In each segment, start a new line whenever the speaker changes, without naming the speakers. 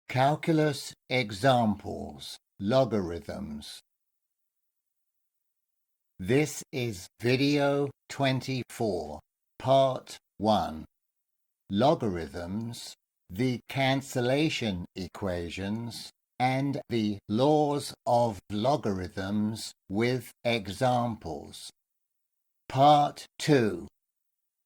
Calculus Examples, Logarithms. This is video 24, part 1. Logarithms, the cancellation equations, and the laws of logarithms with examples. Part 2.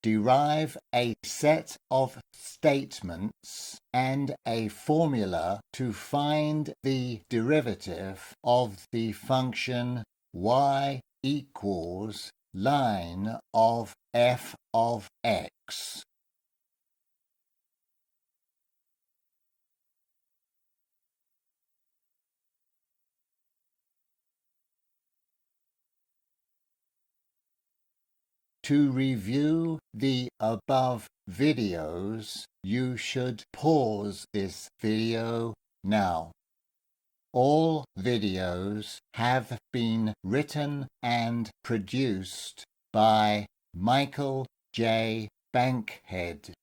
Derive a set of statements and a formula to find the derivative of the function y equals line of f of x. To review the above videos, you should pause this video now. All videos have been written and produced by Michael J. Bankhead.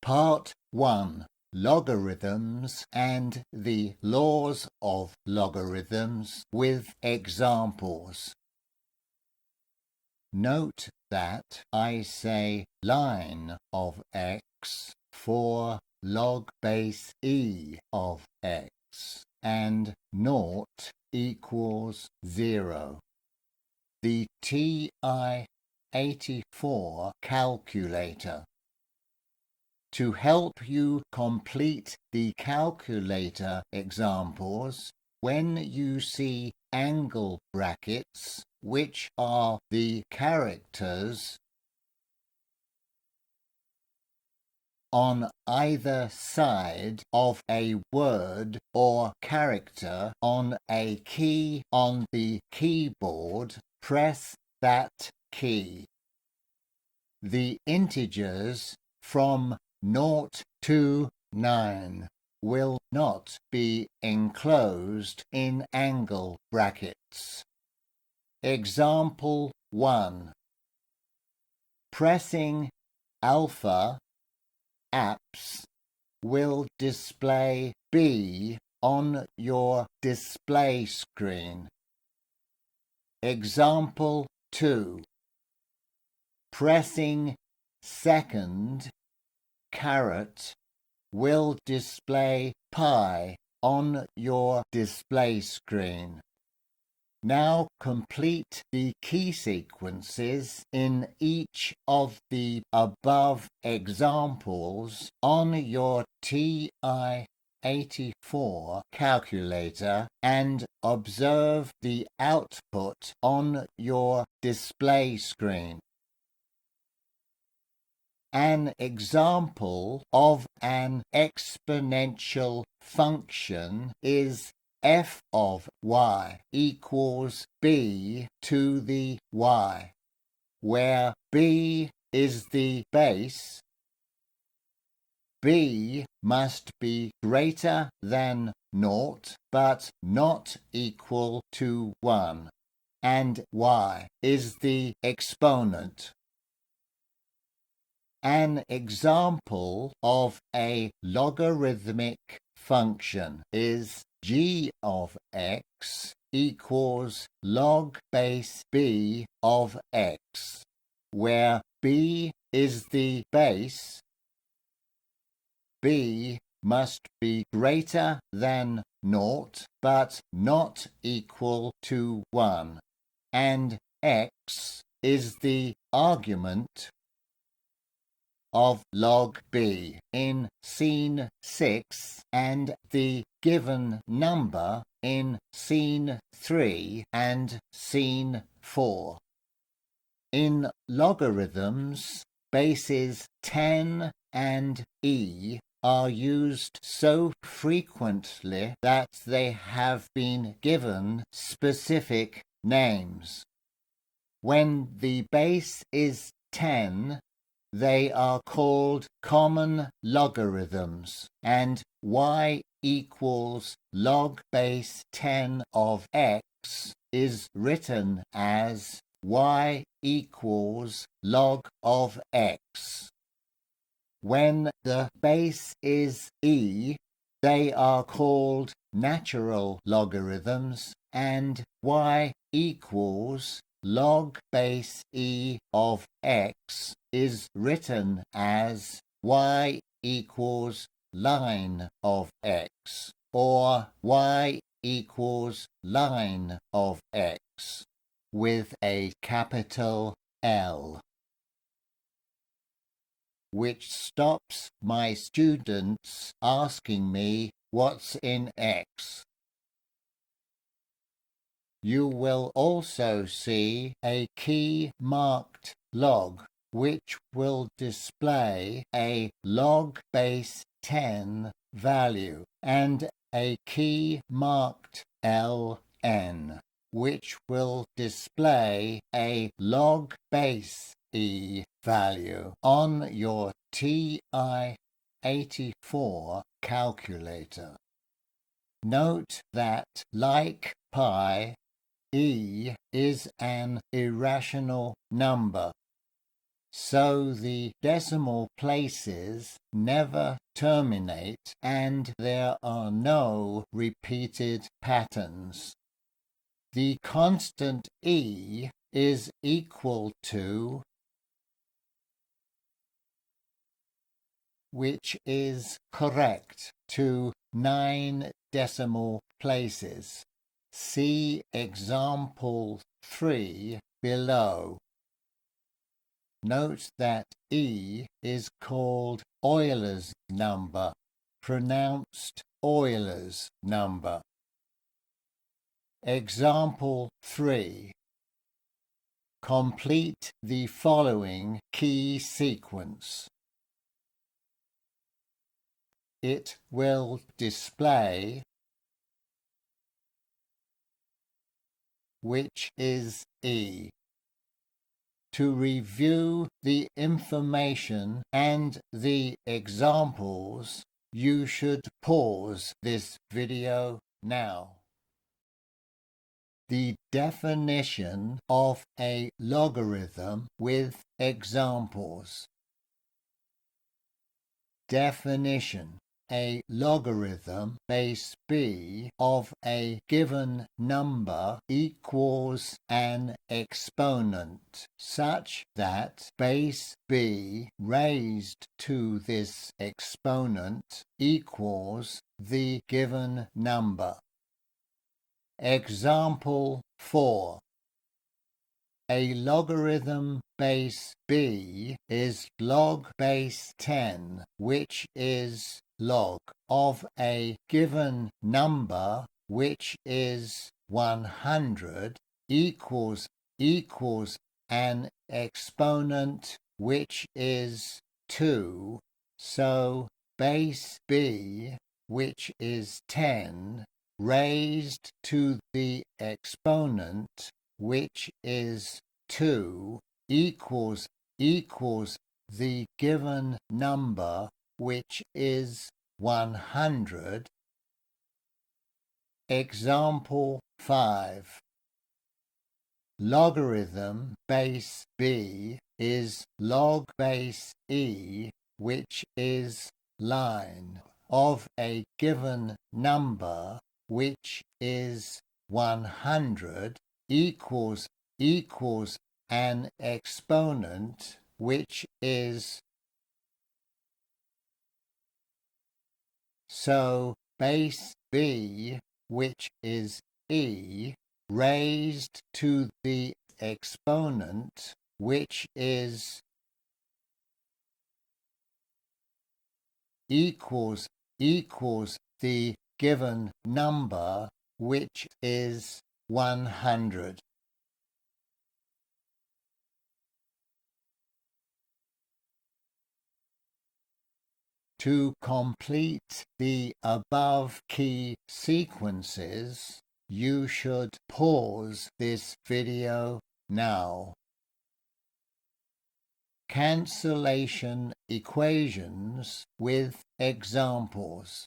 Part 1. Logarithms and the laws of logarithms with examples. Note that I say line of x for log base e of x and naught equals 0. The TI-84 calculator. To help you complete the calculator examples, when you see angle brackets, which are the characters on either side of a word or character on a key on the keyboard, press that key. The integers from 0 to 9 will not be enclosed in angle brackets. Example 1. Pressing alpha apps will display B on your display screen. Example 2. Pressing second caret will display pi on your display screen. Now complete the key sequences in each of the above examples on your TI-84 calculator and observe the output on your display screen. An example of an exponential function is f of y equals b to the y, where b is the base. B must be greater than 0 but not equal to 1, and y is the exponent. An example of a logarithmic function is g of x equals log base b of x, where b is the base. B must be greater than 0 but not equal to 1, and x is the argument of log b in scene 6 and the given number in scene 3 and scene 4. In logarithms, bases 10 and e are used so frequently that they have been given specific names. When the base is 10, they are called common logarithms, and y equals log base 10 of x is written as y equals log of x. When the base is e, They are called natural logarithms, and y equals log base e of x is written as y equals line of x, or y equals line of x with a capital L, which stops my students asking me what's in x. You will also see a key marked log, which will display a log base 10 value, and a key marked ln, which will display a log base e value on your TI-84 calculator. Note that, like pi, e is an irrational number, so the decimal places never terminate and there are no repeated patterns. The constant e is equal to, which is correct, to 9 decimal places. See example 3 below. Note that e is called Euler's number, pronounced Euler's number. Example 3. Complete the following key sequence. It will display which is e. To review the information and the examples, you should pause this video now. The definition of a logarithm with examples. Definition: a logarithm base b of a given number equals an exponent such that base b raised to this exponent equals the given number. Example 4. A logarithm base b is log base 10, which is log of a given number, which is 100, equals an exponent, which is 2. So base b, which is 10, raised to the exponent, which is 2, equals the given number, which is 100. Example 5. Logarithm base b is log base e, which is line of a given number, which is 100, equals an exponent, which is. So base b, which is e, raised to the exponent, which is equals the given number, which is 100. To complete the above key sequences, you should pause this video now. Cancellation equations with examples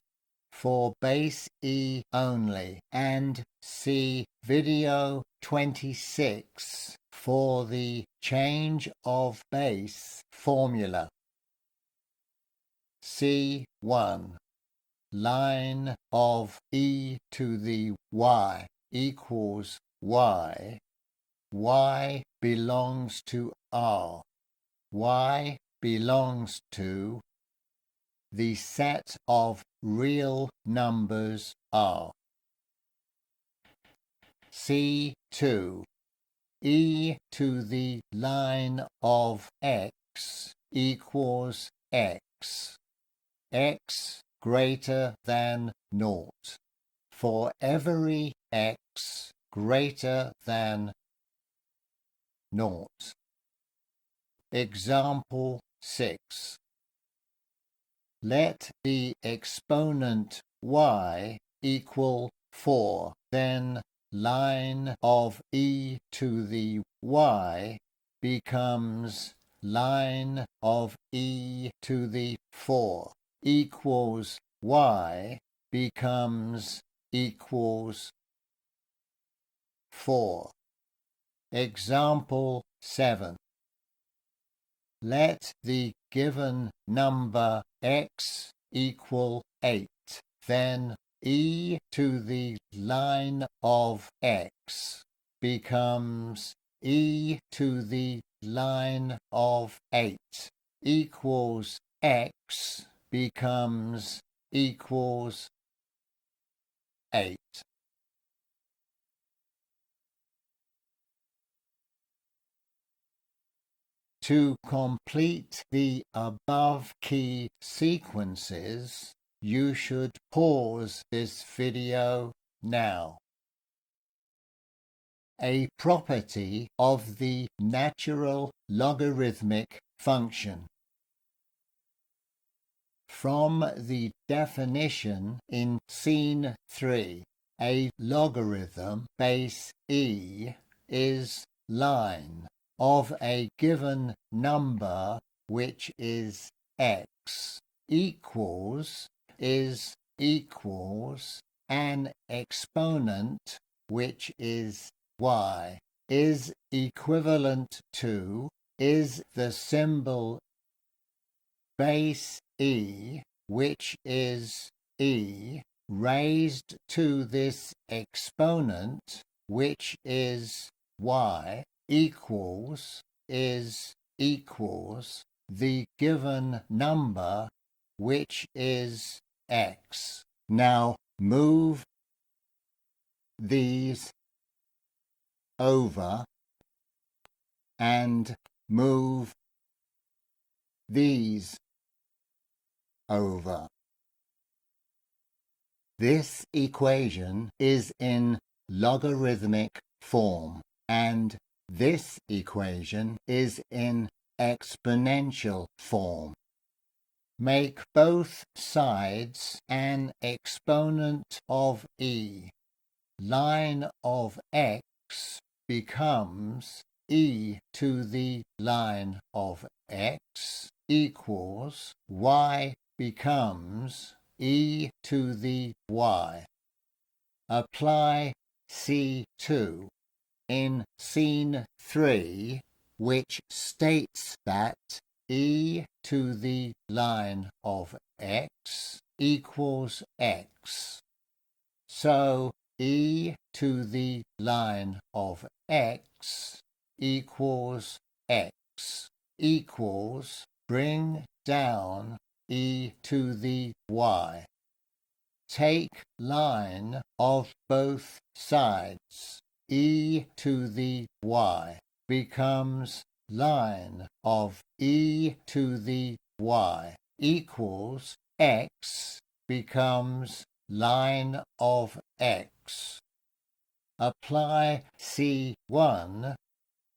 for base e only, and see video 26 for the change of base formula. C1. line of e to the y equals y, y belongs to R. Y belongs to the set of real numbers R. C2. E to the line of x equals x. X greater than naught. For every x greater than naught. Example 6. Let the exponent y equal 4, then line of e to the y becomes line of e to the 4 equals y becomes equals 4. Example 7. Let the given number x equal 8, then e to the line of x becomes e to the line of 8 equals x becomes equals 8. To complete the above key sequences, you should pause this video now. A property of the natural logarithmic function. From the definition in Scene 3, a logarithm base e is line of a given number which is x equals an exponent which is y is equivalent to is the symbol base e which is e raised to this exponent which is y equals the given number which is x. Now move these over and move these over. This equation is in logarithmic form and this equation is in exponential form. Make both sides an exponent of e. Line of x becomes e to the line of x equals y becomes e to the y. Apply C2 in Scene 3, which states that e to the line of x equals x. So e to the line of x equals x equals bring down e to the y. Take line of both sides. E to the y becomes line of e to the y equals x becomes line of x. Apply C1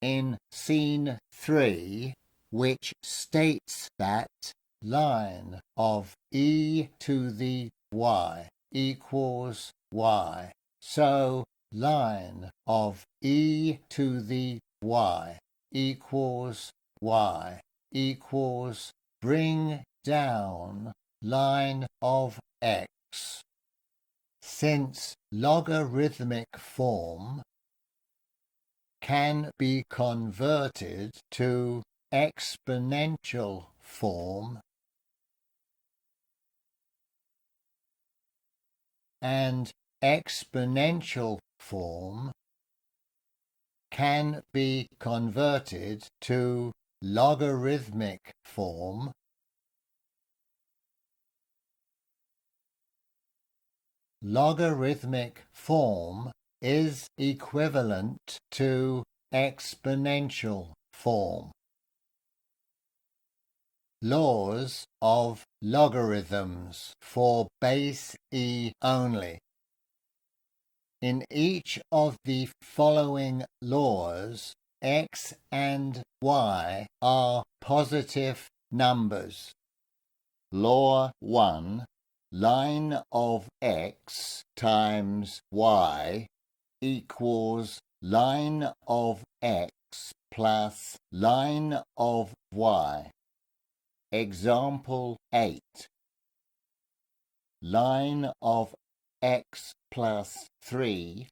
in Scene 3, which states that line of e to the y equals y. So line of e to the y equals y equals bring down line of x. Since logarithmic form can be converted to exponential form, and exponential form can be converted to logarithmic form. Logarithmic form is equivalent to exponential form. Laws of Logarithms for base E only. In each of the following laws, x and y are positive numbers. Law 1. Line of x times y equals line of x plus line of y. Example 8. Line of x plus 3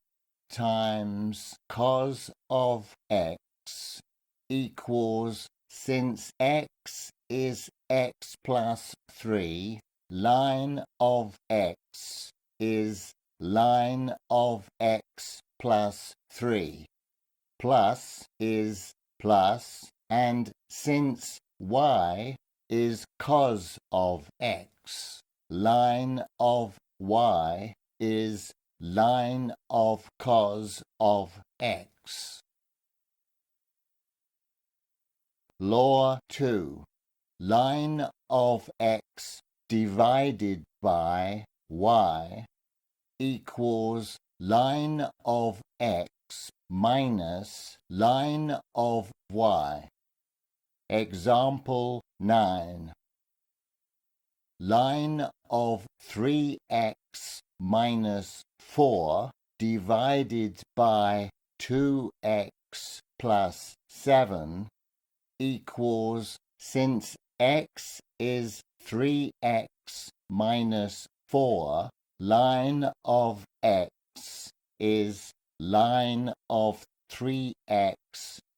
times cos of x equals, since x is x plus 3, line of x is line of x plus 3. Plus is plus, and since y is cos of x, line of y is line of cos of x. Law 2. Line of x divided by y equals line of x minus line of y. Example 9. Line of 3x minus 4 divided by 2x plus 7 equals, since x is 3x minus 4, line of x is line of 3x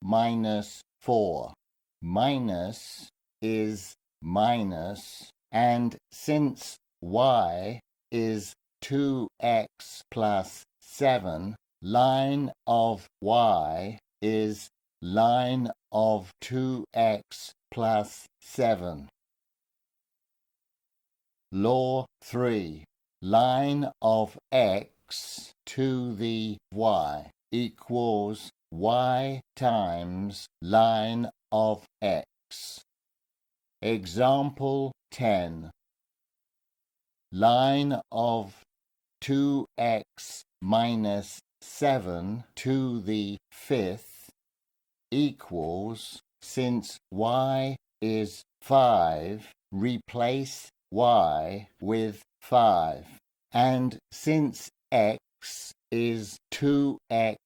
minus 4. Minus is minus, and since y is 2x plus 7, line of y is line of 2x plus 7. Law 3. Line of x to the y equals y times line of x. Example 10. Line of 2x minus 7 to the fifth equals, since y is 5, replace y with 5, and since x is 2x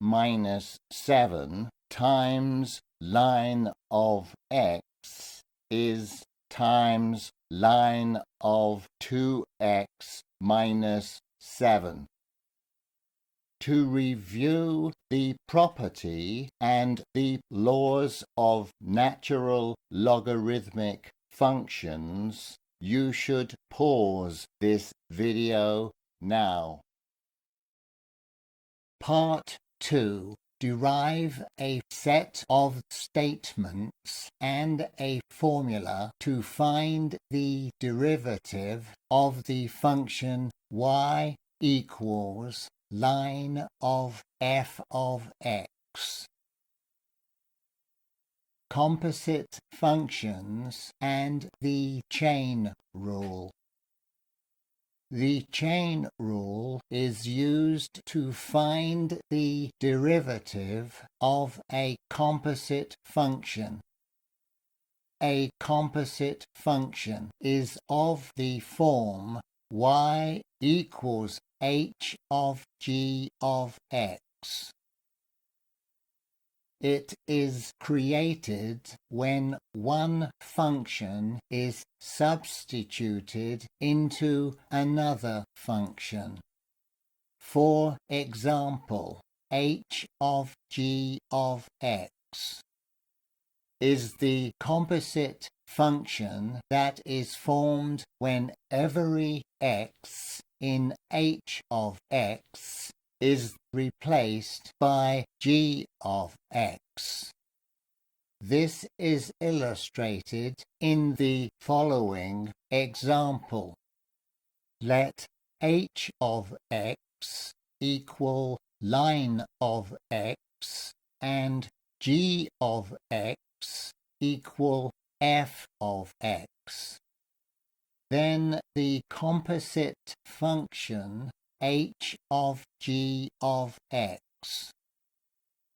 minus 7 times line of x is times line of 2x minus 7. To review the property and the laws of natural logarithmic functions, you should pause this video now. Part 2. Derive a set of statements and a formula to find the derivative of the function y equals line of f of x. Composite functions and the chain rule. The chain rule is used to find the derivative of a composite function. A composite function is of the form y equals h of g of x. It is created when one function is substituted into another function. For example, h of g of x is the composite function that is formed when every x in h of x is replaced by g of x. This is illustrated in the following example. Let h of x equal line of x and g of x equal f of x. Then the composite function h of g of x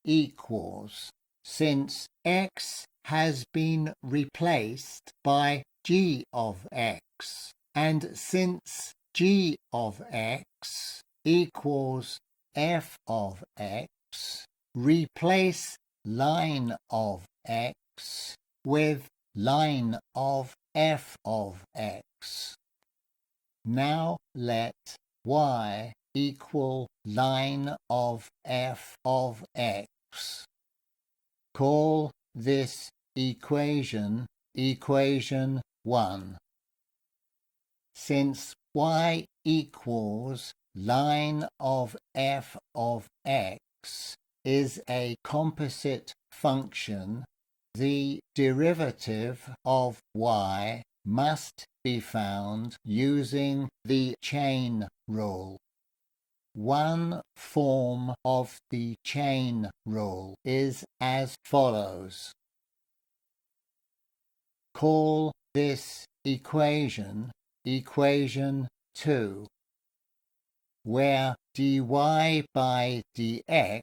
equals, since x has been replaced by g of x, and since g of x equals f of x, replace line of x with line of f of x. Now let y equal line of f of x. Call this equation equation 1. Since y equals line of f of x is a composite function, the derivative of y must be found using the chain rule. One form of the chain rule is as follows. Call this equation equation 2, where dy by dx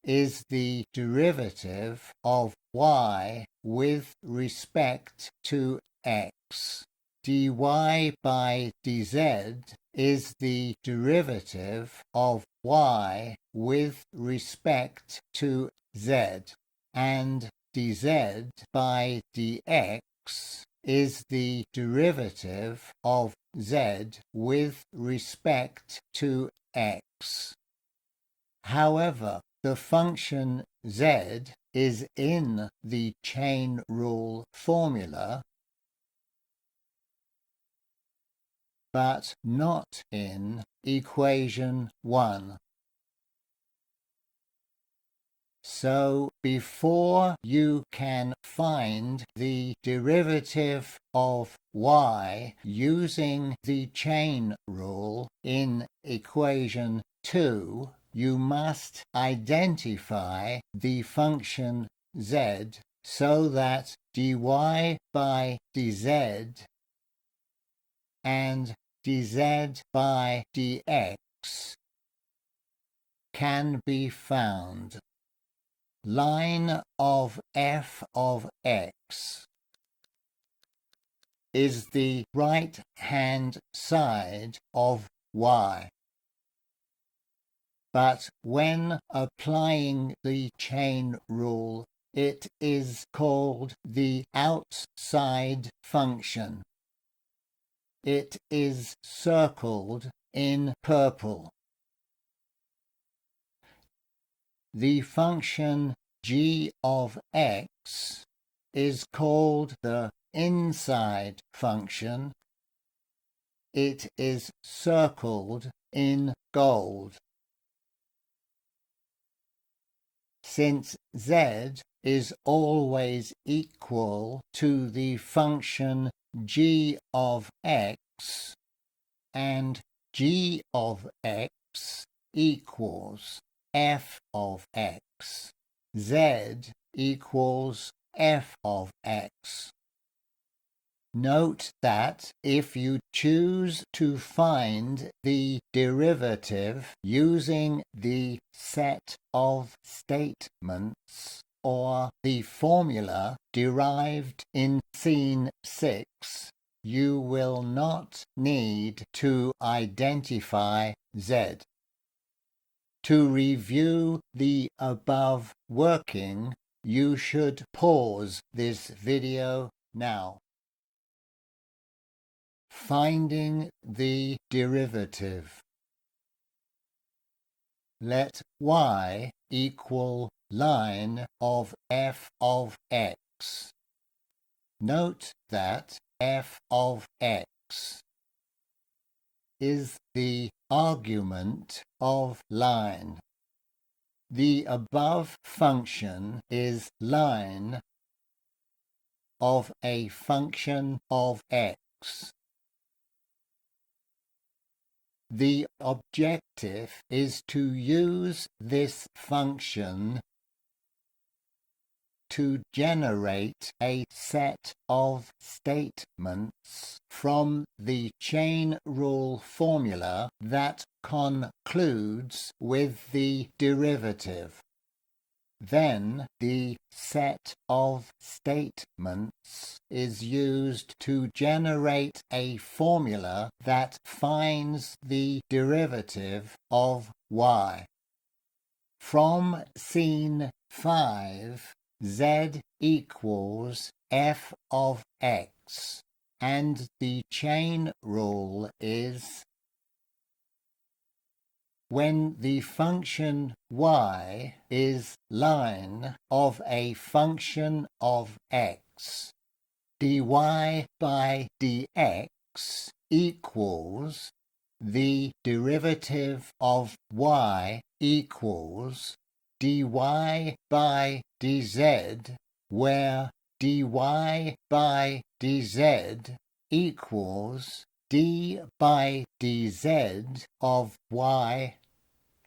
is the derivative of y with respect to x. Dy by dz is the derivative of y with respect to z, and dz by dx is the derivative of z with respect to x. However, the function z is in the chain rule formula, but not in equation 1. So before you can find the derivative of y using the chain rule in equation 2, you must identify the function z so that dy by dz and dz by dx can be found. Line of f of x is the right-hand side of y. But when applying the chain rule, it is called the outside function. It is circled in purple. The function g of x is called the inside function. It is circled in gold. Since z is always equal to the function g of x, and g of x equals f of x, z equals f of x. Note that if you choose to find the derivative using the set of statements or the formula derived in scene 6, you will not need to identify z. To review the above working, you should pause this video now. Finding the derivative. Let y equal line of f of x. Note that f of x is the argument of line. The above function is line of a function of x. The objective is to use this function to generate a set of statements from the chain rule formula that concludes with the derivative. Then the set of statements is used to generate a formula that finds the derivative of y. From scene 5, z equals f of x, and the chain rule is when the function y is line of a function of x, dy by dx equals the derivative of y equals dy by dz, where dy by dz equals d by dz of y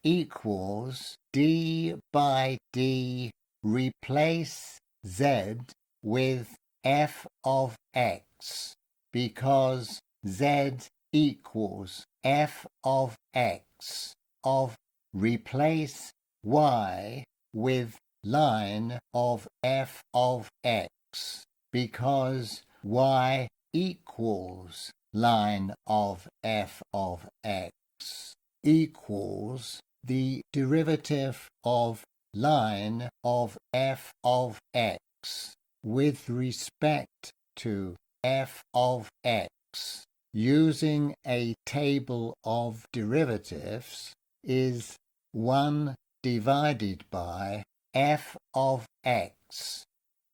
equals d by d. Replace z with f of x, because z equals f of x of replace y with line of f of x, because y equals line of f of x equals the derivative of line of f of x with respect to f of x using a table of derivatives is 1 divided by f of x,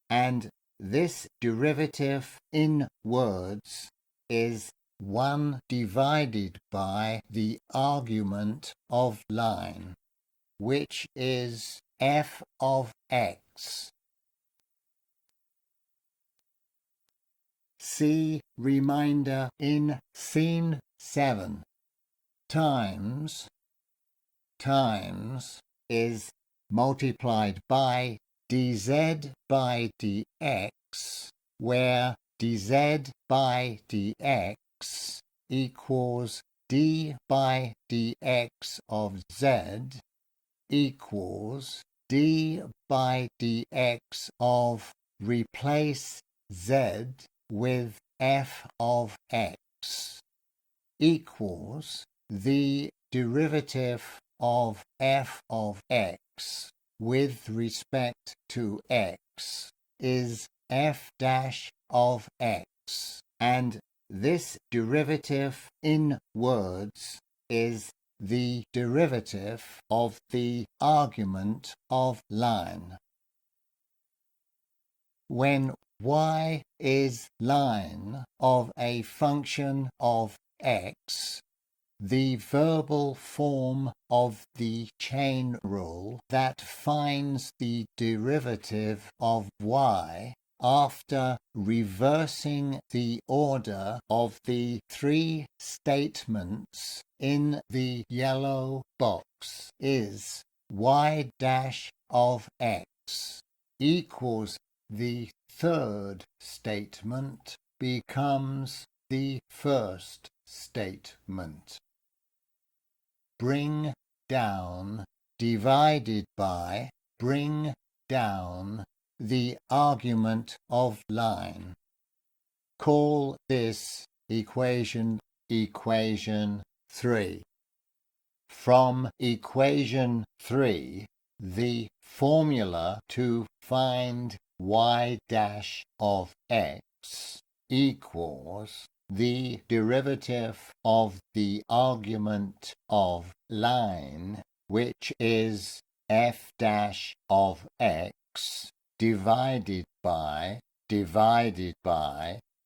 and this derivative in words is 1 divided by the argument of line, which is f of x. See reminder in scene 7. Times is multiplied by dz by dx, where dz by dx equals d by dx of z equals d by dx of replace z with f of x equals the derivative of f of x with respect to x is f dash of x, and this derivative in words is the derivative of the argument of line. When y is line of a function of x, the verbal form of the chain rule that finds the derivative of y after reversing the order of the 3 statements in the yellow box is y dash of x equals the third statement becomes the first statement. Bring down divided by bring down the argument of line. Call this equation 3. From equation 3, the formula to find y dash of x equals the derivative of the argument of line, which is f dash of x divided by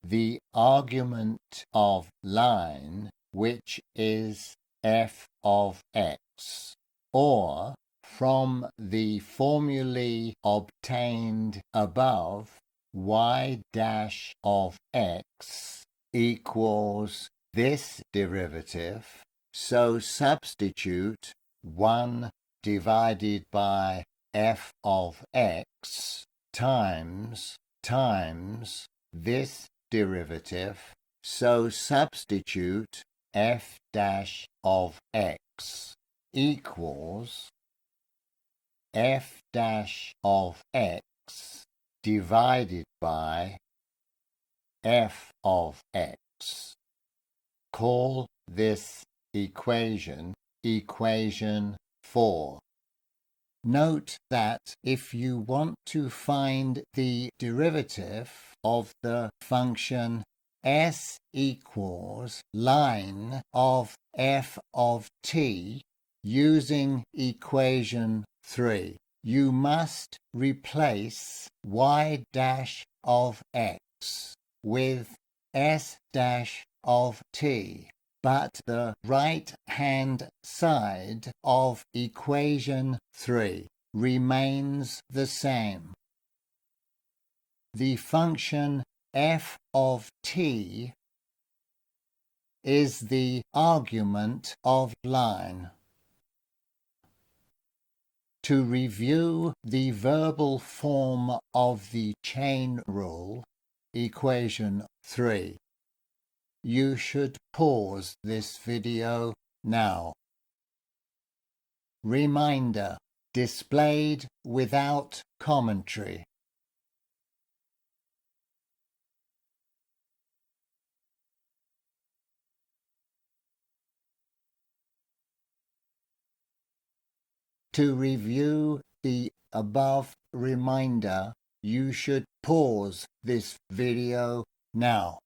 the argument of line, which is f of x, or from the formulae obtained above, y dash of x equals this derivative, so substitute 1 divided by f of x times this derivative, so substitute f dash of x equals f dash of x divided by f of x. Call this equation equation 4. Note that if you want to find the derivative of the function s equals line of f of t using equation 3, you must replace y dash of x with s dash of t, but the right-hand side of equation 3 remains the same. The function f of t is the argument of line. To review the verbal form of the chain rule, equation 3, you should pause this video now. Reminder: displayed without commentary. To review the above reminder, you should pause this video now.